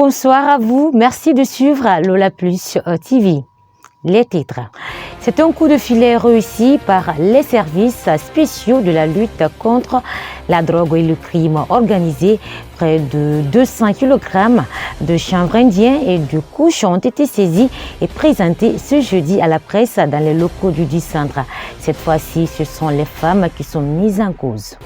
Bonsoir à vous, merci de suivre Lola Plus TV. Les titres. C'est un coup de filet réussi par les services spéciaux de la lutte contre la drogue et le crime organisé. Près de 200 kg de chanvre indien et de couches ont été saisis et présentés ce jeudi à la presse dans les locaux du Centre. Cette fois-ci, ce sont les femmes qui sont mises en cause.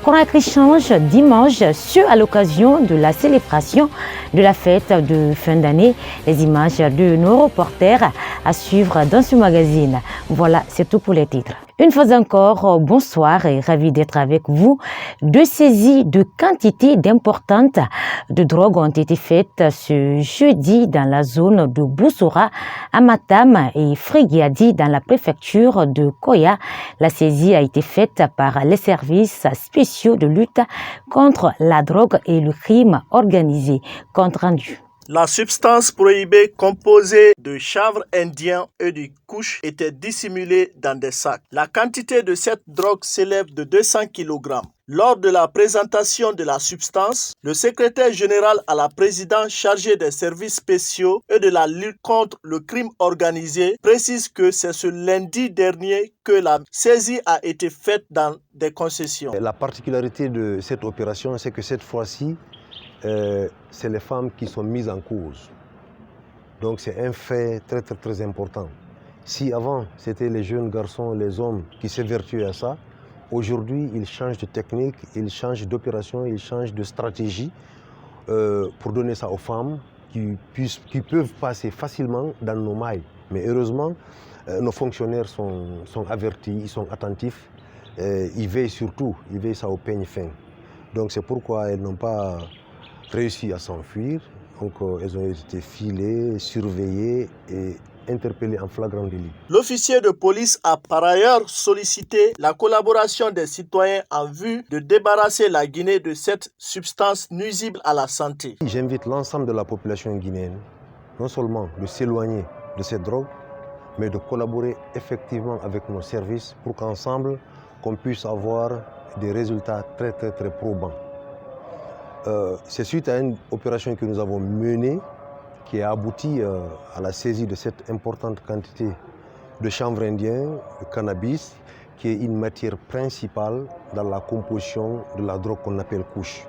Conakry change dimanche, à l'occasion de la célébration de la fête de fin d'année. Les images de nos reporters à suivre dans ce magazine. Voilà, c'est tout pour les titres. Une fois encore, bonsoir et ravi d'être avec vous. Deux saisies de quantités importantes de drogue ont été faites ce jeudi dans la zone de Boussoura, à Matam et Frigiadi dans la préfecture de Koya. La saisie a été faite par les services spéciaux de lutte contre la drogue et le crime organisé. Compte rendu. La substance prohibée composée de chanvre indien et de couche était dissimulée dans des sacs. La quantité de cette drogue s'élève de 200 kg. Lors de la présentation de la substance, le secrétaire général à la présidence chargé des services spéciaux et de la lutte contre le crime organisé précise que c'est ce lundi dernier que la saisie a été faite dans des concessions. La particularité de cette opération, c'est que cette fois-ci, c'est les femmes qui sont mises en cause. Donc c'est un fait très important. Si avant c'était les jeunes garçons, les hommes qui s'évertuaient à ça, aujourd'hui ils changent de technique, ils changent d'opération, ils changent de stratégie pour donner ça aux femmes qui peuvent passer facilement dans nos mailles. Mais heureusement, nos fonctionnaires sont avertis, ils sont attentifs, ils veillent surtout, ils veillent ça au peigne fin. Donc c'est pourquoi elles n'ont pas réussi à s'enfuir, donc elles ont été filées, surveillées et interpellées en flagrant délit. L'officier de police a par ailleurs sollicité la collaboration des citoyens en vue de débarrasser la Guinée de cette substance nuisible à la santé. J'invite l'ensemble de la population guinéenne, non seulement de s'éloigner de cette drogue, mais de collaborer effectivement avec nos services pour qu'ensemble, qu'on puisse avoir des résultats très probants. C'est suite à une opération que nous avons menée qui a abouti à la saisie de cette importante quantité de chanvre indien, de cannabis, qui est une matière principale dans la composition de la drogue qu'on appelle couche.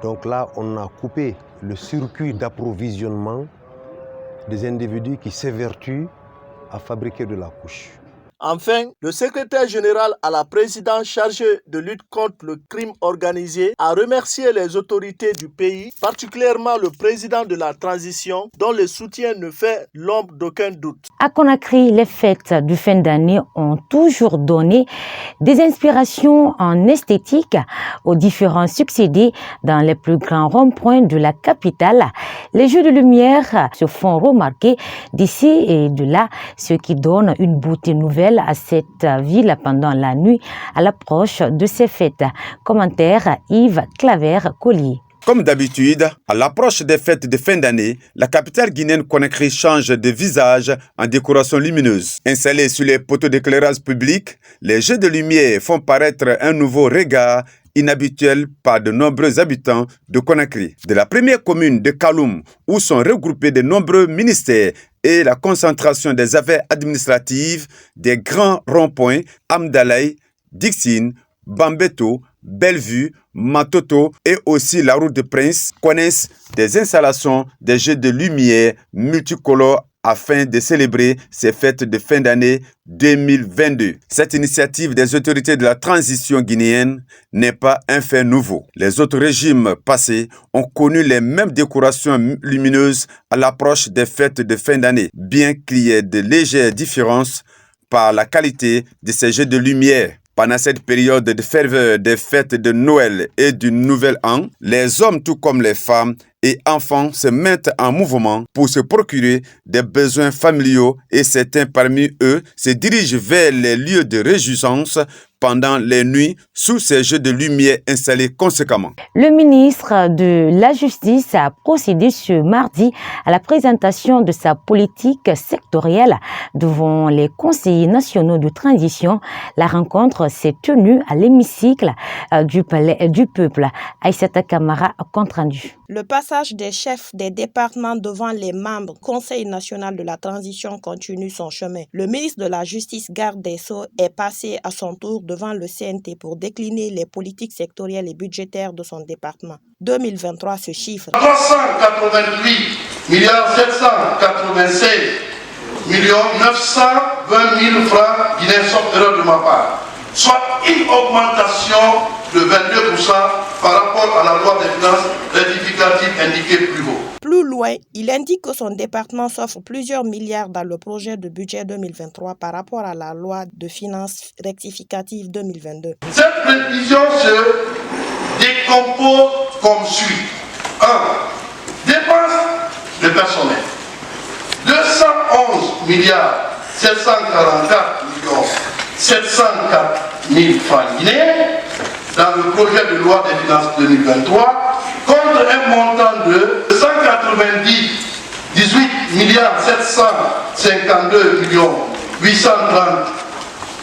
Donc là, on a coupé le circuit d'approvisionnement des individus qui s'évertuent à fabriquer de la couche. Enfin, le secrétaire général à la présidence chargé de lutte contre le crime organisé a remercié les autorités du pays, particulièrement le président de la transition, dont le soutien ne fait l'ombre d'aucun doute. À Conakry, les fêtes du fin d'année ont toujours donné des inspirations en esthétique aux différents succédés dans les plus grands ronds-points de la capitale. Les jeux de lumière se font remarquer d'ici et de là, ce qui donne une beauté nouvelle à cette ville pendant la nuit à l'approche de ces fêtes. Commentaire Yves Claver-Collier. Comme d'habitude, à l'approche des fêtes de fin d'année, la capitale guinéenne Conakry change de visage en décoration lumineuse. Installés sur les poteaux d'éclairage public, les jeux de lumière font paraître un nouveau regard inhabituel par de nombreux habitants de Conakry. De la première commune de Kaloum, où sont regroupés de nombreux ministères et la concentration des affaires administratives, des grands ronds-points, Amdalaï, Dixine, Bambeto, Bellevue, Matoto et aussi la route de Prince connaissent des installations des jeux de lumière multicolores afin de célébrer ces fêtes de fin d'année 2022. Cette initiative des autorités de la transition guinéenne n'est pas un fait nouveau. Les autres régimes passés ont connu les mêmes décorations lumineuses à l'approche des fêtes de fin d'année, bien qu'il y ait de légères différences par la qualité de ces jeux de lumière. Pendant cette période de ferveur des fêtes de Noël et du Nouvel An, les hommes tout comme les femmes et enfants se mettent en mouvement pour se procurer des besoins familiaux et certains parmi eux se dirigent vers les lieux de réjouissance pendant les nuits sous ces jeux de lumière installés conséquemment. Le ministre de la Justice a procédé ce mardi à la présentation de sa politique sectorielle devant les conseillers nationaux de transition. La rencontre s'est tenue à l'hémicycle du Palais du Peuple. Aïssata Kamara a compte rendu. Le passage des chefs des départements devant les membres du Conseil national de la transition continue son chemin. Le ministre de la Justice, garde des Sceaux, est passé à son tour devant le CNT pour décliner les politiques sectorielles et budgétaires de son département. 2023 se chiffre 388 796 920 000 francs guinéens, sauf erreur de ma part, soit une augmentation de 22% par rapport à la loi des finances rectificative indiquée plus haut. Plus loin, il indique que son département s'offre plusieurs milliards dans le projet de budget 2023 par rapport à la loi de finances rectificative 2022. Cette prévision se décompose comme suit. 1. Dépenses de personnel. 211 milliards 744 millions 704 000 francs guinéens dans le projet de loi des finances 2023 contre un montant de 18 milliards 752 millions 830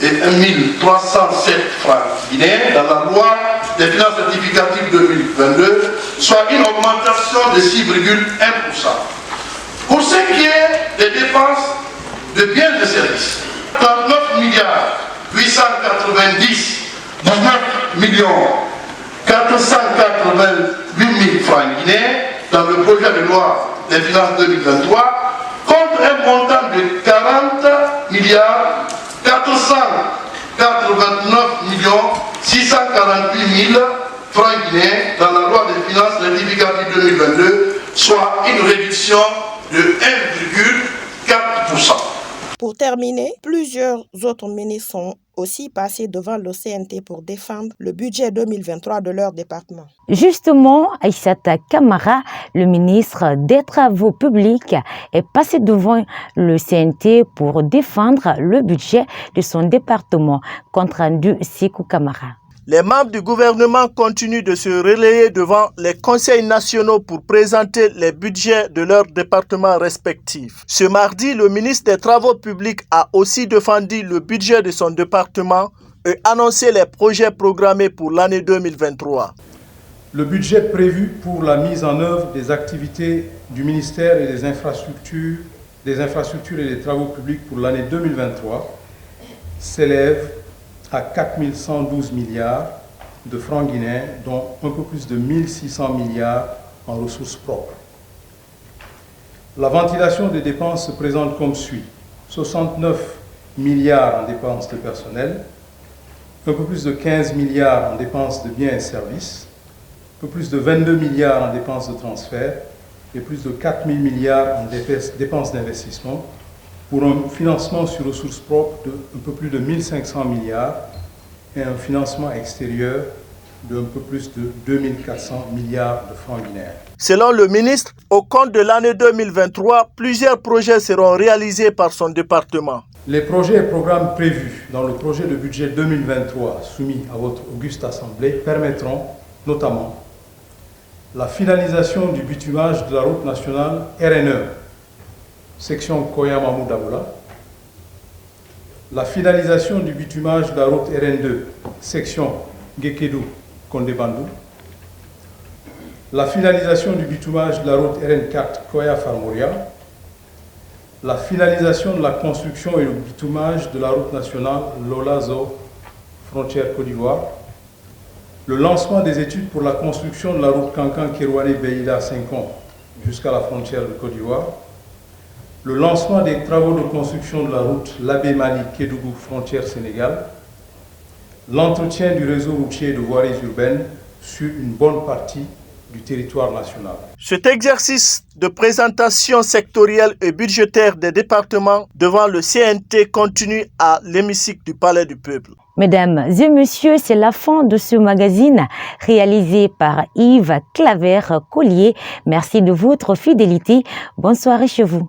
et 1307 francs guinéens dans la loi des finances rectificatives 2022, soit une augmentation de 6,1%. Pour ce qui est des dépenses de biens et services, 39 milliards 890 19 millions 488 000 francs guinéens dans le projet de loi des finances 2023 contre un montant de 40 milliards 489 millions 648 000 francs guinéens dans la loi des finances rectificative 2022, soit une réduction de 1,4%. Pour terminer, plusieurs autres ministres sont aussi passés devant le CNT pour défendre le budget 2023 de leur département. Justement, Aïssata Camara, le ministre des Travaux publics, est passé devant le CNT pour défendre le budget de son département. Compte rendu Sékou Camara. Les membres du gouvernement continuent de se relayer devant les conseils nationaux pour présenter les budgets de leurs départements respectifs. Ce mardi, le ministre des Travaux publics a aussi défendu le budget de son département et annoncé les projets programmés pour l'année 2023. Le budget prévu pour la mise en œuvre des activités du ministère et des infrastructures et des travaux publics pour l'année 2023 s'élève à 4 112 milliards de francs guinéens, dont un peu plus de 1 600 milliards en ressources propres. La ventilation des dépenses se présente comme suit. 69 milliards en dépenses de personnel, un peu plus de 15 milliards en dépenses de biens et services, un peu plus de 22 milliards en dépenses de transfert et plus de 4 000 milliards en dépenses d'investissement, pour un financement sur ressources propres de un peu plus de 1 500 milliards et un financement extérieur de un peu plus de 2 400 milliards de francs guinéens. Selon le ministre, au compte de l'année 2023, plusieurs projets seront réalisés par son département. Les projets et programmes prévus dans le projet de budget 2023 soumis à votre auguste assemblée permettront notamment la finalisation du bitumage de la route nationale RN1, section Koyama-Moudaboula, la finalisation du bitumage de la route RN2, section Gekedou-Kondebandou, la finalisation du bitumage de la route RN4 Koya-Farmoria, la finalisation de la construction et le bitumage de la route nationale Lola-Zo, frontière Côte d'Ivoire, le lancement des études pour la construction de la route Kankan-Kérouané-Beïda-Cinquon jusqu'à la frontière de Côte d'Ivoire, le lancement des travaux de construction de la route Labé-Mali-Kédougou, frontière Sénégal, l'entretien du réseau routier de voiries urbaines sur une bonne partie du territoire national. Cet exercice de présentation sectorielle et budgétaire des départements devant le CNT continue à l'hémicycle du Palais du Peuple. Mesdames et messieurs, c'est la fin de ce magazine réalisé par Yves Claver-Collier. Merci de votre fidélité. Bonne soirée chez vous.